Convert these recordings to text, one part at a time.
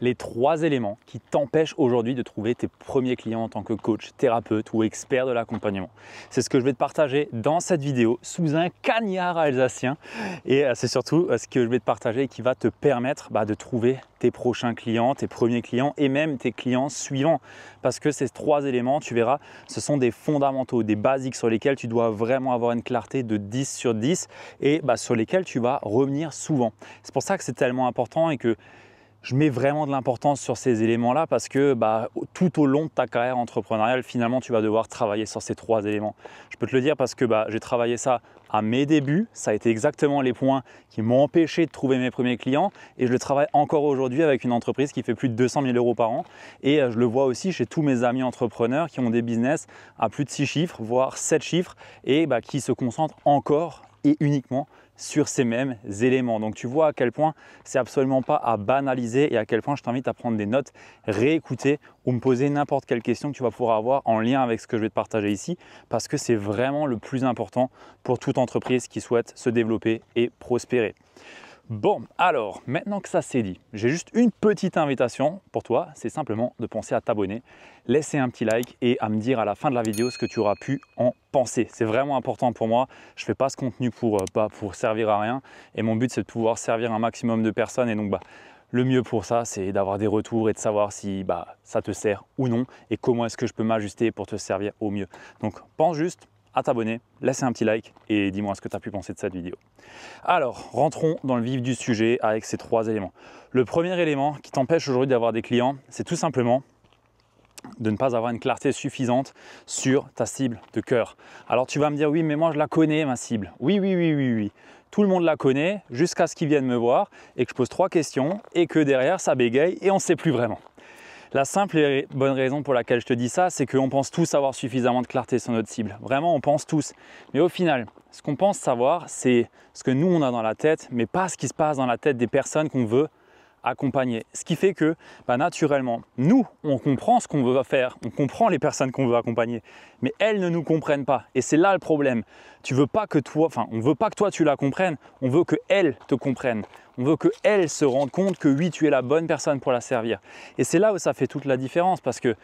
Les 3 éléments qui t'empêchent aujourd'hui de trouver tes premiers clients en tant que coach, thérapeute ou expert de l'accompagnement. C'est ce que je vais te partager dans cette vidéo sous un cagnard alsacien et c'est surtout ce que je vais te partager qui va te permettre de trouver tes prochains clients, tes premiers clients et même tes clients suivants. Parce que ces 3 éléments, tu verras, ce sont des fondamentaux, des basiques sur lesquels tu dois vraiment avoir une clarté de 10 sur 10 et sur lesquels tu vas revenir souvent. C'est pour ça que c'est tellement important et que je mets vraiment de l'importance sur ces éléments-là parce que tout au long de ta carrière entrepreneuriale, finalement, tu vas devoir travailler sur ces 3 éléments. Je peux te le dire parce que j'ai travaillé ça à mes débuts. Ça a été exactement les points qui m'ont empêché de trouver mes premiers clients et je le travaille encore aujourd'hui avec une entreprise qui fait plus de 200 000 € par an. Et je le vois aussi chez tous mes amis entrepreneurs qui ont des business à plus de 6 chiffres, voire 7 chiffres et qui se concentrent encore et uniquement sur ces mêmes éléments. Donc tu vois à quel point c'est absolument pas à banaliser et à quel point je t'invite à prendre des notes, réécouter ou me poser n'importe quelle question que tu vas pouvoir avoir en lien avec ce que je vais te partager ici parce que c'est vraiment le plus important pour toute entreprise qui souhaite se développer et prospérer. Bon, alors, maintenant que ça c'est dit, j'ai juste une petite invitation pour toi, c'est simplement de penser à t'abonner, laisser un petit like et à me dire à la fin de la vidéo ce que tu auras pu en penser. C'est vraiment important pour moi, je ne fais pas ce contenu pour servir à rien et mon but c'est de pouvoir servir un maximum de personnes et donc le mieux pour ça c'est d'avoir des retours et de savoir si ça te sert ou non et comment est-ce que je peux m'ajuster pour te servir au mieux. Donc pense juste à t'abonner, laisse un petit like et dis-moi ce que tu as pu penser de cette vidéo. Alors, rentrons dans le vif du sujet avec ces 3 éléments. Le premier élément qui t'empêche aujourd'hui d'avoir des clients, c'est tout simplement de ne pas avoir une clarté suffisante sur ta cible de cœur. Alors tu vas me dire, oui, mais moi je la connais ma cible. Oui. Tout le monde la connaît jusqu'à ce qu'ils viennent me voir et que je pose 3 questions et que derrière ça bégaye et on ne sait plus vraiment. La simple et bonne raison pour laquelle je te dis ça, c'est qu'on pense tous avoir suffisamment de clarté sur notre cible. Vraiment, on pense tous. Mais au final, ce qu'on pense savoir, c'est ce que nous, on a dans la tête, mais pas ce qui se passe dans la tête des personnes qu'on veut accompagner. Ce qui fait que, naturellement, nous, on comprend ce qu'on veut faire, on comprend les personnes qu'on veut accompagner, mais elles ne nous comprennent pas. Et c'est là le problème. On veut pas que toi tu la comprennes, on veut qu'elles te comprennent. On veut qu'elles se rendent compte que oui, tu es la bonne personne pour la servir. Et c'est là où ça fait toute la différence parce que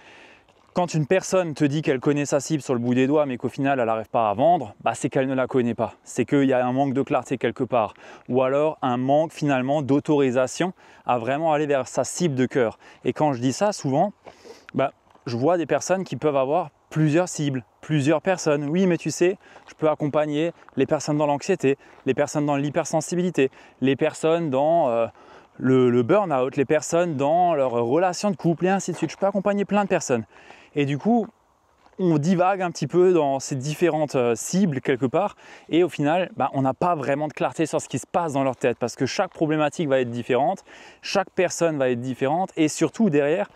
quand une personne te dit qu'elle connaît sa cible sur le bout des doigts mais qu'au final elle n'arrive pas à vendre, c'est qu'elle ne la connaît pas. C'est qu'il y a un manque de clarté quelque part ou alors un manque finalement d'autorisation à vraiment aller vers sa cible de cœur. Et quand je dis ça, souvent, je vois des personnes qui peuvent avoir plusieurs cibles, plusieurs personnes. Oui, mais tu sais, je peux accompagner les personnes dans l'anxiété, les personnes dans l'hypersensibilité, les personnes dans le burn-out, les personnes dans leur relation de couple et ainsi de suite. Je peux accompagner plein de personnes. Et du coup, on divague un petit peu dans ces différentes cibles quelque part et au final, on n'a pas vraiment de clarté sur ce qui se passe dans leur tête parce que chaque problématique va être différente, chaque personne va être différente et surtout derrière,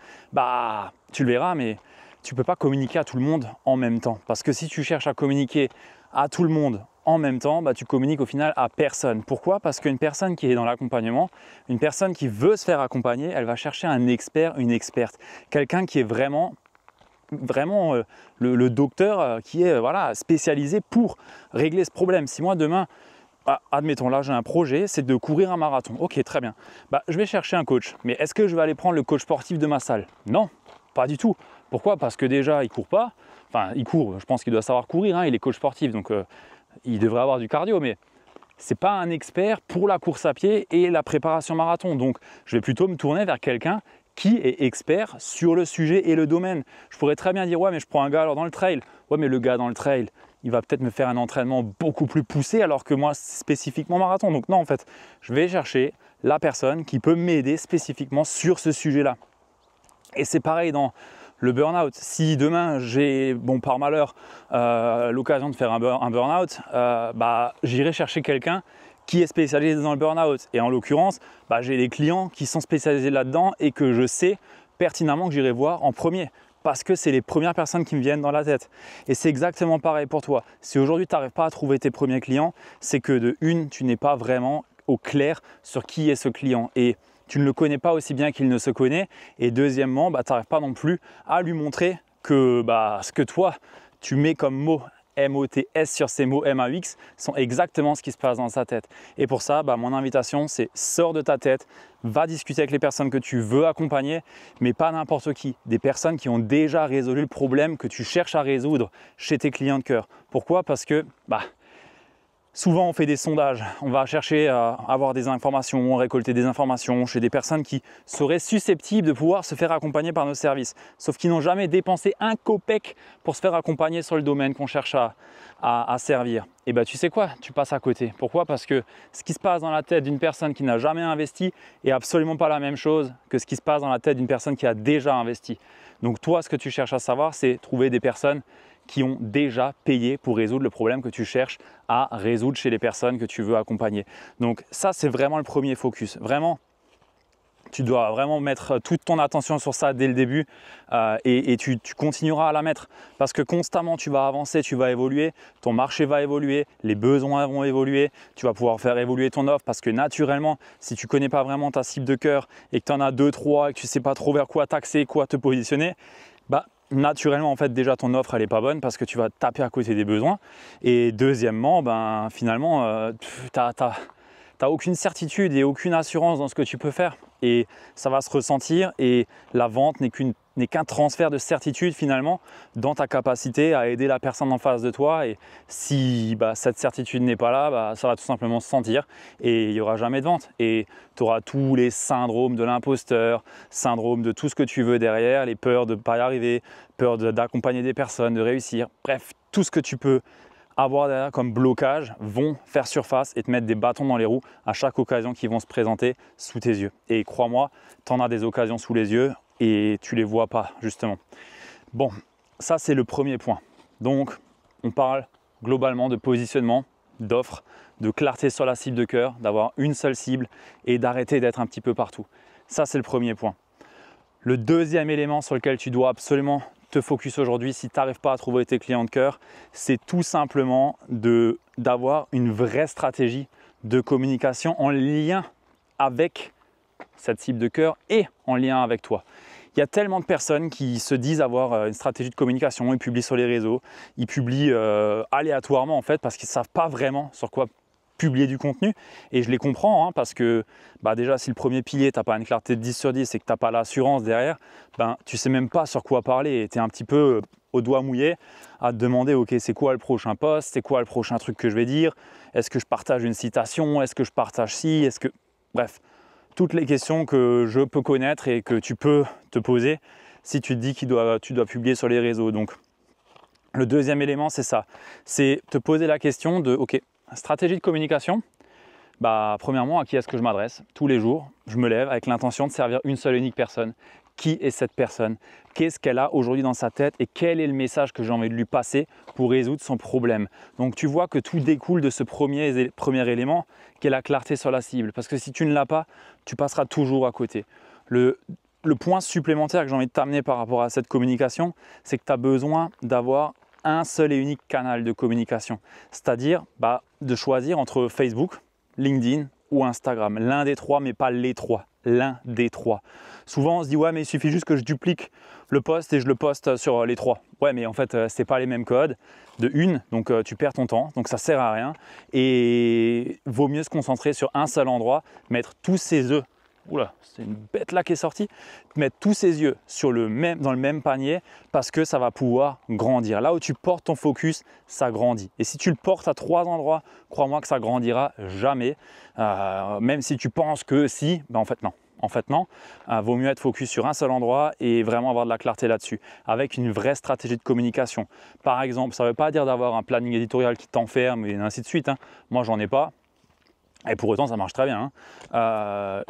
tu le verras, mais tu ne peux pas communiquer à tout le monde en même temps parce que si tu cherches à communiquer à tout le monde en même temps, tu communiques au final à personne. Pourquoi? Parce qu'une personne qui est dans l'accompagnement, une personne qui veut se faire accompagner, elle va chercher un expert, une experte, quelqu'un qui est vraiment le docteur qui est spécialisé pour régler ce problème. Si moi demain, admettons là j'ai un projet, c'est de courir un marathon. Ok, très bien. Je vais chercher un coach. Mais est-ce que je vais aller prendre le coach sportif de ma salle? Non, pas du tout. Pourquoi? Parce que déjà il court pas. Enfin, il court, je pense qu'il doit savoir courir, il est coach sportif, donc il devrait avoir du cardio, mais c'est pas un expert pour la course à pied et la préparation marathon. Donc je vais plutôt me tourner vers quelqu'un qui est expert sur le sujet et le domaine. Je pourrais très bien dire, ouais, mais je prends un gars alors dans le trail. Ouais, mais le gars dans le trail, il va peut-être me faire un entraînement beaucoup plus poussé alors que moi, spécifiquement marathon. Donc non, en fait, je vais chercher la personne qui peut m'aider spécifiquement sur ce sujet-là. Et c'est pareil dans le burn-out. Si demain j'ai, par malheur, l'occasion de faire un burn-out, j'irai chercher quelqu'un qui est spécialisé dans le burn-out. Et en l'occurrence, j'ai des clients qui sont spécialisés là-dedans et que je sais pertinemment que j'irai voir en premier parce que c'est les premières personnes qui me viennent dans la tête. Et c'est exactement pareil pour toi. Si aujourd'hui tu n'arrives pas à trouver tes premiers clients, c'est que de une, tu n'es pas vraiment au clair sur qui est ce client. Et tu ne le connais pas aussi bien qu'il ne se connaît. Et deuxièmement, tu n'arrives pas non plus à lui montrer que ce que toi, tu mets comme mot MOTS sur ces mots MAX sont exactement ce qui se passe dans sa tête. Et pour ça, mon invitation, c'est sors de ta tête, va discuter avec les personnes que tu veux accompagner, mais pas n'importe qui. Des personnes qui ont déjà résolu le problème que tu cherches à résoudre chez tes clients de cœur. Pourquoi? Parce que souvent, on fait des sondages, on va chercher à avoir des informations, récolter des informations chez des personnes qui seraient susceptibles de pouvoir se faire accompagner par nos services, sauf qu'ils n'ont jamais dépensé un copec pour se faire accompagner sur le domaine qu'on cherche à servir. Et tu sais quoi? Tu passes à côté. Pourquoi? Parce que ce qui se passe dans la tête d'une personne qui n'a jamais investi est absolument pas la même chose que ce qui se passe dans la tête d'une personne qui a déjà investi. Donc toi, ce que tu cherches à savoir, c'est trouver des personnes qui ont déjà payé pour résoudre le problème que tu cherches à résoudre chez les personnes que tu veux accompagner. Donc ça, c'est vraiment le premier focus. Vraiment, tu dois vraiment mettre toute ton attention sur ça dès le début et tu continueras à la mettre parce que constamment, tu vas avancer, tu vas évoluer, ton marché va évoluer, les besoins vont évoluer, tu vas pouvoir faire évoluer ton offre parce que naturellement, si tu ne connais pas vraiment ta cible de cœur et que tu en as 2, 3 et que tu ne sais pas trop vers quoi t'axer, quoi te positionner, naturellement, en fait, déjà ton offre elle n'est pas bonne parce que tu vas taper à côté des besoins. Et deuxièmement, finalement, tu n'as aucune certitude et aucune assurance dans ce que tu peux faire. Et ça va se ressentir et la vente n'est qu'un transfert de certitude finalement dans ta capacité à aider la personne en face de toi. Et si cette certitude n'est pas là, ça va tout simplement se sentir et il n'y aura jamais de vente. Et tu auras tous les syndromes de l'imposteur, syndrome de tout ce que tu veux derrière, les peurs de ne pas y arriver, peur d'accompagner des personnes, de réussir. Bref, tout ce que tu peux avoir derrière comme blocage vont faire surface et te mettre des bâtons dans les roues à chaque occasion qui vont se présenter sous tes yeux. Et crois-moi, tu en as des occasions sous les yeux et tu ne les vois pas justement. Bon, ça c'est le premier point. Donc, on parle globalement de positionnement, d'offre, de clarté sur la cible de cœur, d'avoir une seule cible et d'arrêter d'être un petit peu partout. Ça c'est le premier point. Le deuxième élément sur lequel tu dois absolument te focus aujourd'hui si tu n'arrives pas à trouver tes clients de cœur, c'est tout simplement d'avoir une vraie stratégie de communication en lien avec cette cible de cœur et en lien avec toi. Il y a tellement de personnes qui se disent avoir une stratégie de communication, ils publient sur les réseaux, ils publient aléatoirement en fait parce qu'ils ne savent pas vraiment sur quoi publier du contenu et je les comprends parce que déjà si le premier pilier tu n'as pas une clarté de 10 sur 10 et que tu n'as pas l'assurance derrière, tu sais même pas sur quoi parler et tu es un petit peu au doigt mouillé à te demander ok c'est quoi le prochain post, c'est quoi le prochain truc que je vais dire, est-ce que je partage une citation, est-ce que je partage ci, est-ce que… Bref, toutes les questions que je peux connaître et que tu peux te poser si tu te dis que tu dois publier sur les réseaux. Donc le deuxième élément c'est ça, c'est te poser la question de ok, stratégie de communication, premièrement, à qui est-ce que je m'adresse? Tous les jours, je me lève avec l'intention de servir une seule et unique personne. Qui est cette personne? Qu'est-ce qu'elle a aujourd'hui dans sa tête et quel est le message que j'ai envie de lui passer pour résoudre son problème? Donc tu vois que tout découle de ce premier élément qui est la clarté sur la cible. Parce que si tu ne l'as pas, tu passeras toujours à côté. Le point supplémentaire que j'ai envie de t'amener par rapport à cette communication, c'est que tu as besoin d'avoir un seul et unique canal de communication. C'est-à-dire de choisir entre Facebook, LinkedIn ou Instagram. L'un des trois, mais pas les trois. L'un des trois. Souvent, on se dit « ouais, mais il suffit juste que je duplique le post et je le poste sur les trois ». Ouais, mais en fait, ce n'est pas les mêmes codes. De une, donc tu perds ton temps, donc ça ne sert à rien. Et vaut mieux se concentrer sur un seul endroit, mettre tous ses œufs. Oula, c'est une bête là qui est sortie. Mettre tous ses yeux dans le même panier parce que ça va pouvoir grandir. Là où tu portes ton focus, ça grandit. Et si tu le portes à 3 endroits, crois-moi que ça grandira jamais. Même si tu penses que si, en fait non. En fait non, vaut mieux être focus sur un seul endroit et vraiment avoir de la clarté là-dessus, avec une vraie stratégie de communication. Par exemple, ça ne veut pas dire d'avoir un planning éditorial qui t'enferme et ainsi de suite. Moi, j'en ai pas. Et pour autant, ça marche très bien.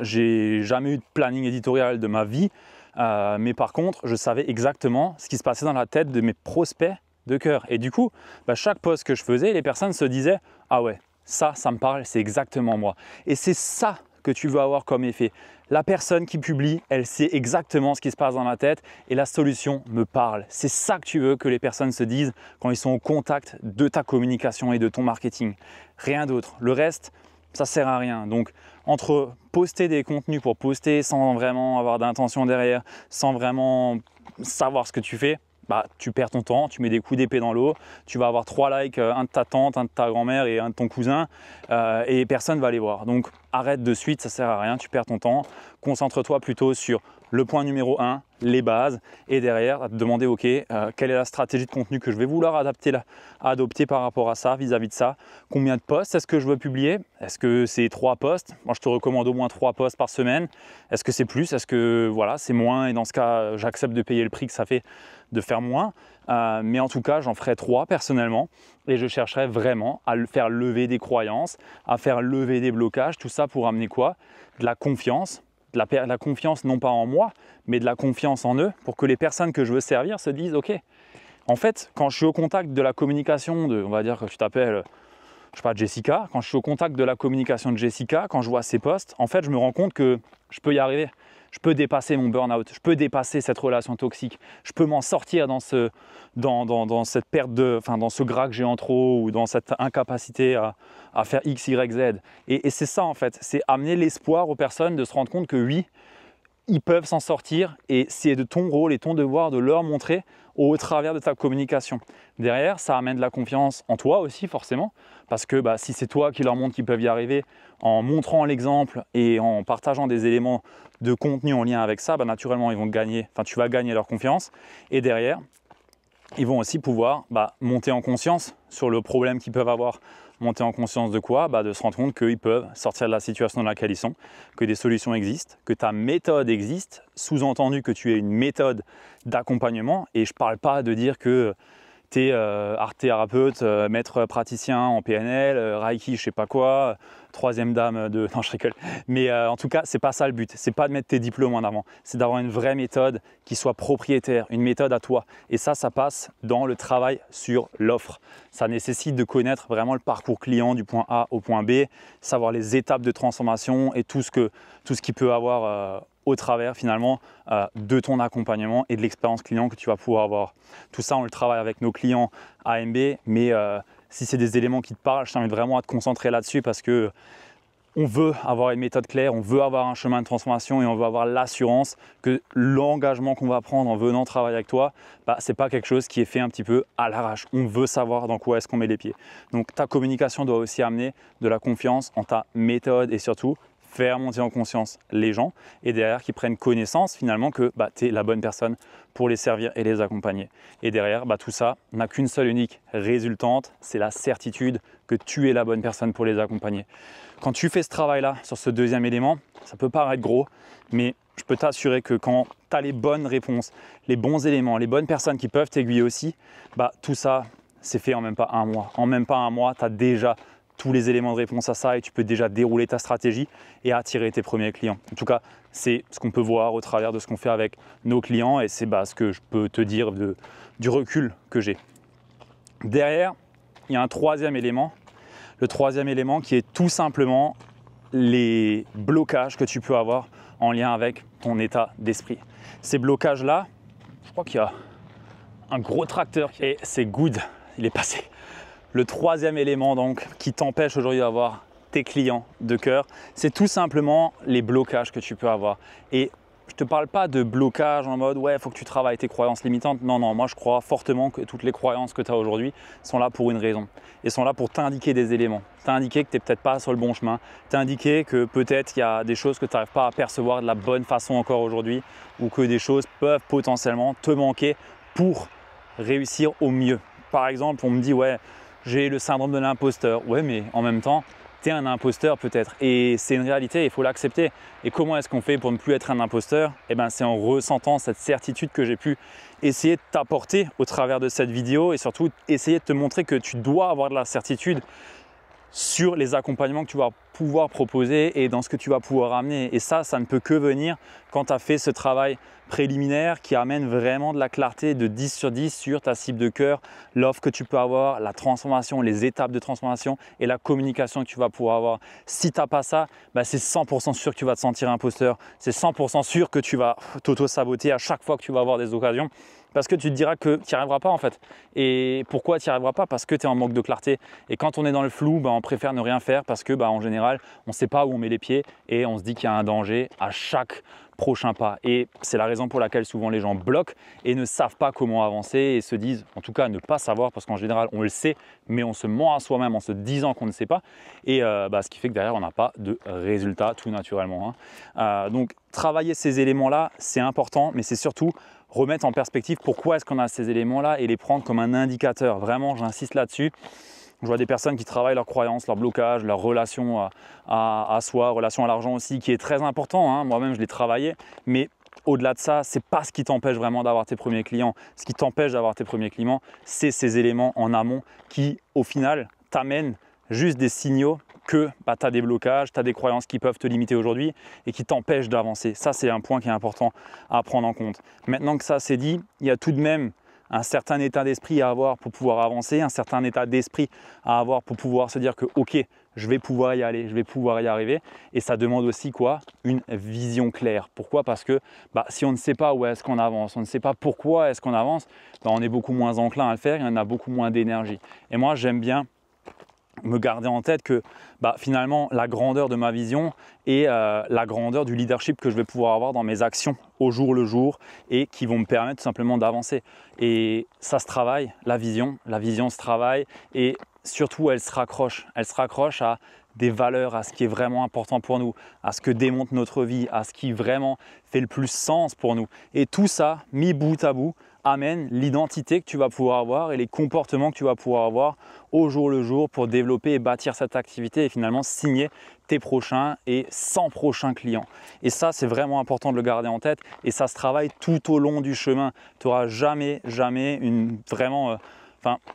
J'ai jamais eu de planning éditorial de ma vie, mais par contre, je savais exactement ce qui se passait dans la tête de mes prospects de cœur. Et du coup, chaque post que je faisais, les personnes se disaient « Ah ouais, ça me parle, c'est exactement moi ». Et c'est ça que tu veux avoir comme effet. La personne qui publie, elle sait exactement ce qui se passe dans la tête et la solution me parle. C'est ça que tu veux que les personnes se disent quand ils sont au contact de ta communication et de ton marketing. Rien d'autre. Le reste, ça ne sert à rien. Donc, entre poster des contenus pour poster sans vraiment avoir d'intention derrière, sans vraiment savoir ce que tu fais, bah, tu perds ton temps, tu mets des coups d'épée dans l'eau, tu vas avoir 3 likes, un de ta tante, un de ta grand-mère et un de ton cousin, et personne ne va les voir. Donc arrête de suite, ça ne sert à rien, tu perds ton temps. Concentre-toi plutôt sur le point numéro 1, les bases, et derrière, à te demander, ok, quelle est la stratégie de contenu que je vais vouloir adopter par rapport à ça, vis-à-vis de ça. Combien de posts est-ce que je veux publier? Est-ce que c'est 3 posts? Moi, je te recommande au moins 3 posts par semaine. Est-ce que c'est plus? Est-ce que voilà, c'est moins? Et dans ce cas, j'accepte de payer le prix que ça fait de faire moins. Mais en tout cas, j'en ferai 3 personnellement. Et je chercherai vraiment à faire lever des croyances, à faire lever des blocages. Tout ça pour amener quoi? De la confiance. De la confiance non pas en moi, mais de la confiance en eux, pour que les personnes que je veux servir se disent, ok, en fait, quand je suis au contact de la communication on va dire que tu t'appelles, je sais pas, Jessica, quand je suis au contact de la communication de Jessica, quand je vois ses posts, en fait, je me rends compte que je peux y arriver. Je peux dépasser mon burn-out, je peux dépasser cette relation toxique, je peux m'en sortir dans cette perte dans ce gras que j'ai en trop, ou dans cette incapacité à faire X, Y, Z. Et c'est ça en fait, c'est amener l'espoir aux personnes de se rendre compte que oui, ils peuvent s'en sortir, et c'est de ton rôle et ton devoir de leur montrer au travers de ta communication. Derrière, ça amène de la confiance en toi aussi forcément, parce que si c'est toi qui leur montres qu'ils peuvent y arriver, en montrant l'exemple et en partageant des éléments de contenu en lien avec ça, naturellement ils vont gagner, tu vas gagner leur confiance, et derrière, ils vont aussi pouvoir monter en conscience sur le problème qu'ils peuvent avoir. Monter en conscience de quoi? De se rendre compte qu'ils peuvent sortir de la situation dans laquelle ils sont, que des solutions existent, que ta méthode existe, sous-entendu que tu es une méthode d'accompagnement. Et je ne parle pas de dire que tu es art thérapeute, maître praticien en PNL, Reiki, je sais pas quoi, troisième dame de... Non, je rigole. Mais en tout cas, c'est pas ça le but. C'est pas de mettre tes diplômes en avant. C'est d'avoir une vraie méthode qui soit propriétaire, une méthode à toi. Et ça passe dans le travail sur l'offre. Ça nécessite de connaître vraiment le parcours client du point A au point B, savoir les étapes de transformation et tout ce qui peut avoir au travers finalement de ton accompagnement et de l'expérience client que tu vas pouvoir avoir. Tout ça, on le travaille avec nos clients AMB, mais si c'est des éléments qui te parlent, je t'invite vraiment à te concentrer là-dessus, parce que on veut avoir une méthode claire, on veut avoir un chemin de transformation, et on veut avoir l'assurance que l'engagement qu'on va prendre en venant travailler avec toi, c'est pas quelque chose qui est fait un petit peu à l'arrache. On veut savoir dans quoi est-ce qu'on met les pieds. Donc ta communication doit aussi amener de la confiance en ta méthode, et surtout faire monter en conscience les gens, et derrière qu'ils prennent connaissance finalement que tu es la bonne personne pour les servir et les accompagner. Et derrière, tout ça n'a qu'une seule unique résultante, c'est la certitude que tu es la bonne personne pour les accompagner. Quand tu fais ce travail-là sur ce deuxième élément, ça peut paraître gros, mais je peux t'assurer que quand tu as les bonnes réponses, les bons éléments, les bonnes personnes qui peuvent t'aiguiller aussi, tout ça, c'est fait en même pas un mois. En même pas un mois, tu as déjà tous les éléments de réponse à ça, et tu peux déjà dérouler ta stratégie et attirer tes premiers clients. En tout cas, c'est ce qu'on peut voir au travers de ce qu'on fait avec nos clients, et c'est ce que je peux te dire du recul que j'ai. Derrière, il y a un troisième élément. Le troisième élément qui est tout simplement les blocages que tu peux avoir en lien avec ton état d'esprit. Ces blocages-là, je crois qu'il y a un gros tracteur et c'est good, il est passé. Le troisième élément donc qui t'empêche aujourd'hui d'avoir tes clients de cœur, c'est tout simplement les blocages que tu peux avoir. Et je ne te parle pas de blocage en mode ouais, il faut que tu travailles tes croyances limitantes. Non, moi je crois fortement que toutes les croyances que tu as aujourd'hui sont là pour une raison. Et sont là pour t'indiquer des éléments. T'indiquer que tu n'es peut-être pas sur le bon chemin. T'indiquer que peut-être il y a des choses que tu n'arrives pas à percevoir de la bonne façon encore aujourd'hui, ou que des choses peuvent potentiellement te manquer pour réussir au mieux. Par exemple, on me dit ouais, j'ai le syndrome de l'imposteur. Ouais, mais en même temps, tu es un imposteur peut-être. Et c'est une réalité, il faut l'accepter. Et comment est-ce qu'on fait pour ne plus être un imposteur? C'est en ressentant cette certitude que j'ai pu essayer de t'apporter au travers de cette vidéo, et surtout essayer de te montrer que tu dois avoir de la certitude sur les accompagnements que tu vas pouvoir proposer et dans ce que tu vas pouvoir amener. Et ça ne peut que venir quand tu as fait ce travail préliminaire qui amène vraiment de la clarté de 10 sur 10 sur ta cible de cœur, l'offre que tu peux avoir, la transformation, les étapes de transformation et la communication que tu vas pouvoir avoir. Si tu n'as pas ça, c'est 100% sûr que tu vas te sentir imposteur. C'est 100% sûr que tu vas t'auto-saboter à chaque fois que tu vas avoir des occasions, parce que tu te diras que tu n'y arriveras pas en fait. Et pourquoi tu n'y arriveras pas? Parce que tu es en manque de clarté. Et quand on est dans le flou, on préfère ne rien faire, parce que en général, on ne sait pas où on met les pieds et on se dit qu'il y a un danger à chaque prochain pas. Et c'est la raison pour laquelle souvent les gens bloquent et ne savent pas comment avancer et se disent, en tout cas ne pas savoir, parce qu'en général on le sait, mais on se ment à soi-même en se disant qu'on ne sait pas. Et ce qui fait que derrière on n'a pas de résultat tout naturellement. Donc travailler ces éléments-là, c'est important, mais c'est surtout remettre en perspective pourquoi est-ce qu'on a ces éléments-là et les prendre comme un indicateur. Vraiment, j'insiste là-dessus. Je vois des personnes qui travaillent leurs croyances, leurs blocages, leur relation à soi, relation à l'argent aussi, qui est très important. Moi-même, je l'ai travaillé, mais au-delà de ça, ce n'est pas ce qui t'empêche vraiment d'avoir tes premiers clients. Ce qui t'empêche d'avoir tes premiers clients, c'est ces éléments en amont qui, au final, t'amènent juste des signaux que tu as des blocages, tu as des croyances qui peuvent te limiter aujourd'hui et qui t'empêchent d'avancer. Ça, c'est un point qui est important à prendre en compte. Maintenant que ça c'est dit, il y a tout de même un certain état d'esprit à avoir pour pouvoir avancer, un certain état d'esprit à avoir pour pouvoir se dire que ok, je vais pouvoir y aller, je vais pouvoir y arriver. Et ça demande aussi quoi? Une vision claire. Pourquoi? Parce que si on ne sait pas où est-ce qu'on avance, on ne sait pas pourquoi est-ce qu'on avance, on est beaucoup moins enclin à le faire et on a beaucoup moins d'énergie. Et moi, j'aime bien me garder en tête que finalement la grandeur de ma vision et la grandeur du leadership que je vais pouvoir avoir dans mes actions au jour le jour et qui vont me permettre tout simplement d'avancer. Et ça se travaille, la vision se travaille et surtout elle se raccroche à des valeurs, à ce qui est vraiment important pour nous, à ce que démontre notre vie, à ce qui vraiment fait le plus sens pour nous. Et tout ça, mis bout à bout, amène l'identité que tu vas pouvoir avoir et les comportements que tu vas pouvoir avoir au jour le jour pour développer et bâtir cette activité et finalement signer tes prochains et 100 prochains clients. Et ça, c'est vraiment important de le garder en tête et ça se travaille tout au long du chemin. Tu n'auras jamais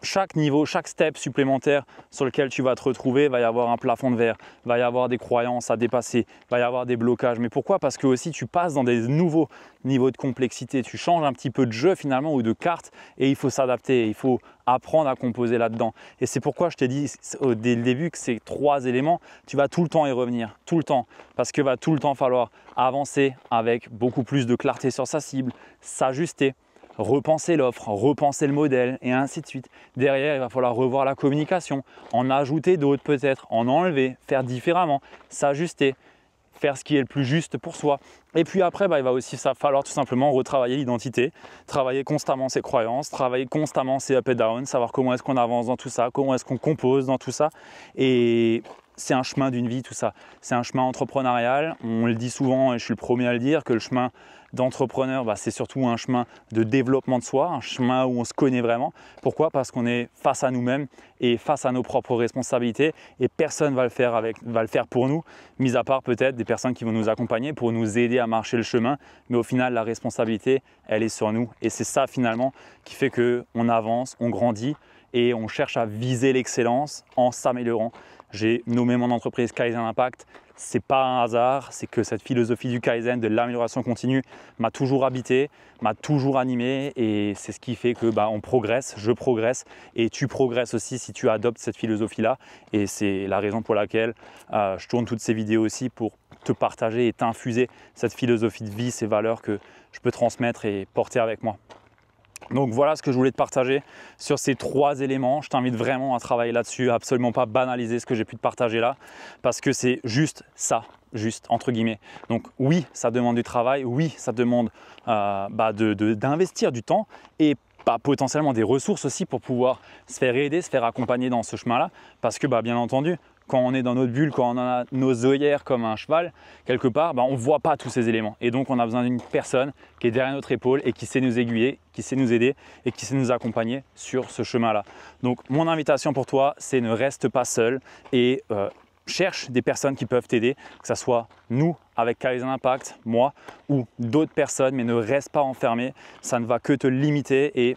chaque niveau, chaque step supplémentaire sur lequel tu vas te retrouver, va y avoir un plafond de verre, va y avoir des croyances à dépasser, va y avoir des blocages. Mais pourquoi? Parce que aussi tu passes dans des nouveaux niveaux de complexité, tu changes un petit peu de jeu finalement ou de carte et il faut s'adapter, il faut apprendre à composer là-dedans. Et c'est pourquoi je t'ai dit dès le début que ces 3 éléments, tu vas tout le temps y revenir, tout le temps, parce que va tout le temps falloir avancer avec beaucoup plus de clarté sur sa cible, s'ajuster, repenser l'offre, repenser le modèle et ainsi de suite. Derrière, il va falloir revoir la communication, en ajouter d'autres peut-être, en enlever, faire différemment, s'ajuster, faire ce qui est le plus juste pour soi. Et puis après, il va aussi falloir tout simplement retravailler l'identité, travailler constamment ses croyances, travailler constamment ses up et down, savoir comment est-ce qu'on avance dans tout ça, comment est-ce qu'on compose dans tout ça. Et c'est un chemin d'une vie tout ça. C'est un chemin entrepreneurial. On le dit souvent et je suis le premier à le dire que le chemin d'entrepreneur, c'est surtout un chemin de développement de soi, un chemin où on se connaît vraiment. Pourquoi? Parce qu'on est face à nous-mêmes et face à nos propres responsabilités et personne va le faire pour nous, mis à part peut-être des personnes qui vont nous accompagner pour nous aider à marcher le chemin. Mais au final, la responsabilité, elle est sur nous et c'est ça finalement qui fait qu'on avance, on grandit et on cherche à viser l'excellence en s'améliorant. J'ai nommé mon entreprise Kaizen Impact. Ce n'est pas un hasard, c'est que cette philosophie du Kaizen, de l'amélioration continue, m'a toujours habité, m'a toujours animé et c'est ce qui fait que on progresse, je progresse et tu progresses aussi si tu adoptes cette philosophie-là. Et c'est la raison pour laquelle je tourne toutes ces vidéos aussi pour te partager et t'infuser cette philosophie de vie, ces valeurs que je peux transmettre et porter avec moi. Donc voilà ce que je voulais te partager sur ces 3 éléments. Je t'invite vraiment à travailler là-dessus, à absolument pas banaliser ce que j'ai pu te partager là, parce que c'est juste ça, juste entre guillemets. Donc oui, ça demande du travail, oui, ça demande d'investir du temps et potentiellement des ressources aussi pour pouvoir se faire aider, se faire accompagner dans ce chemin-là, parce que bien entendu, quand on est dans notre bulle, quand on a nos œillères comme un cheval, quelque part, on ne voit pas tous ces éléments. Et donc, on a besoin d'une personne qui est derrière notre épaule et qui sait nous aiguiller, qui sait nous aider et qui sait nous accompagner sur ce chemin-là. Donc, mon invitation pour toi, c'est ne reste pas seul et cherche des personnes qui peuvent t'aider, que ce soit nous avec Kaizen Impact, moi ou d'autres personnes, mais ne reste pas enfermé. Ça ne va que te limiter et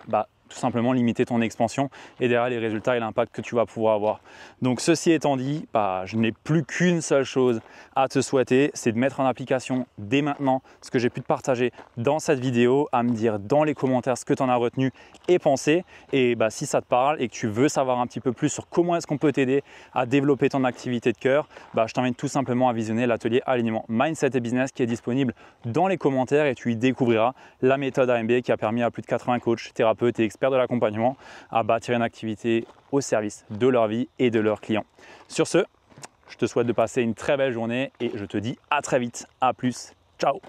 tout simplement limiter ton expansion et derrière les résultats et l'impact que tu vas pouvoir avoir. Donc ceci étant dit, je n'ai plus qu'une seule chose à te souhaiter, c'est de mettre en application dès maintenant ce que j'ai pu te partager dans cette vidéo, à me dire dans les commentaires ce que tu en as retenu et pensé. Et si ça te parle et que tu veux savoir un petit peu plus sur comment est-ce qu'on peut t'aider à développer ton activité de cœur, je t'invite tout simplement à visionner l'atelier alignement Mindset et Business qui est disponible dans les commentaires et tu y découvriras la méthode AMB qui a permis à plus de 80 coachs, thérapeutes et experts de l'accompagnement à bâtir une activité au service de leur vie et de leurs clients. Sur ce, je te souhaite de passer une très belle journée et je te dis à très vite. À plus. Ciao.